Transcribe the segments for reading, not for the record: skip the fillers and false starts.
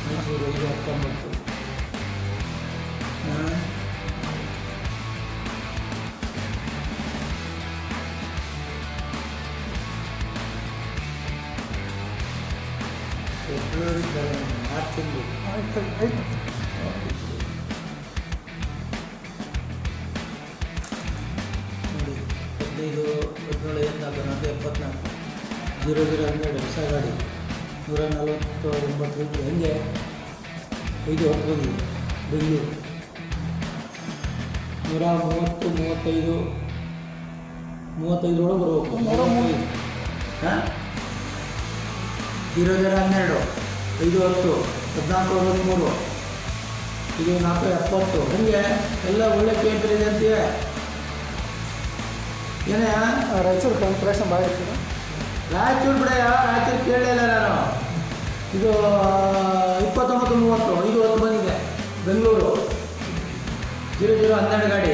Mysuru 519 February March ತಿಂಗಳು ಆಯ್ತು. ನೋಡಿ 15 17 74 0012 ಹೊಸ ಗಾಡಿ 149 ಹೆಂಗೆ 5 ಹೋಗ್ಬೋದು ಬೆಂಗಳೂರು 130 35 ಒಳಗೆ ಬರಬೇಕು ಹಾಂ 0012 5 10 14 23 ಇದು 470 ಹಂಗೆ ಎಲ್ಲ ಒಳ್ಳೆ ಪೇಪರ್ ಇದೆ ಅಂತೀವಿ ಏನೇ ರಾಯಚೂರು ಕಾಂಪಿಟೇಷನ್ ಭಾಳ ಇರ್ತದೆ. ರಾಯಚೂರು ಬಿಡಯ್ಯ ರಾಯಚೂರು ಕೇಳಲಿಲ್ಲ ನಾನು ಇದು 29 30 5 10 ಬಂದಿದೆ ಬೆಂಗಳೂರು 0012 ಗಾಡಿ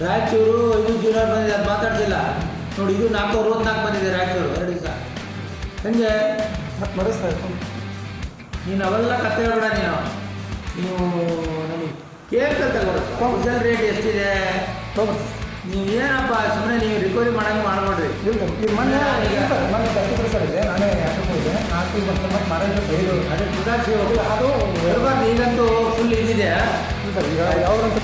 ರಾಯಚೂರು 5 0 ಬಂದಿದೆ ಅದು ಮಾತಾಡ್ತಿಲ್ಲ ನೋಡಿ ಇದು 464 ಬಂದಿದೆ ರಾಯಚೂರು 2 ದಿವಸ ಹಂಗೆ ಮತ್ತು ಮಾಡಿಸ್ತಾ ಇತ್ತು. ನೀನು ಅವೆಲ್ಲ ಕತೆ ಹೇಳ್ಬೇಡ ನೀವು ನಮಗೆ ಕೇಳ್ಕಲ್ ತಗೋಬೇಕು ಡೀಸೆಲ್ ರೇಟ್ ಎಷ್ಟಿದೆ ತೊಗೊಂಡು ನೀವು ಏನಪ್ಪ ಸುಮ್ಮನೆ ನೀವು ರಿಕವರಿ ಮಾಡಂಗೆ ಮಾಡ್ಬೇಡ್ರಿ ಇಲ್ಲ ಈಗ ಮೊನ್ನೆ ಮೊನ್ನೆ ಸರ್ ಇದೆ ನಾನೇ ಹಾಕಿಕೊಂಡಿದ್ದೆ 4 ಮತ್ತು ಮಾರಾಟ 5 ಅದೇ ಸುಧಾರಿಸಿ ಅದು ಬರಬಾರ್ದು ಈಗಂತೂ ಫುಲ್ ಇದಿದೆ ಈಗ ಯಾವ್ದಂತ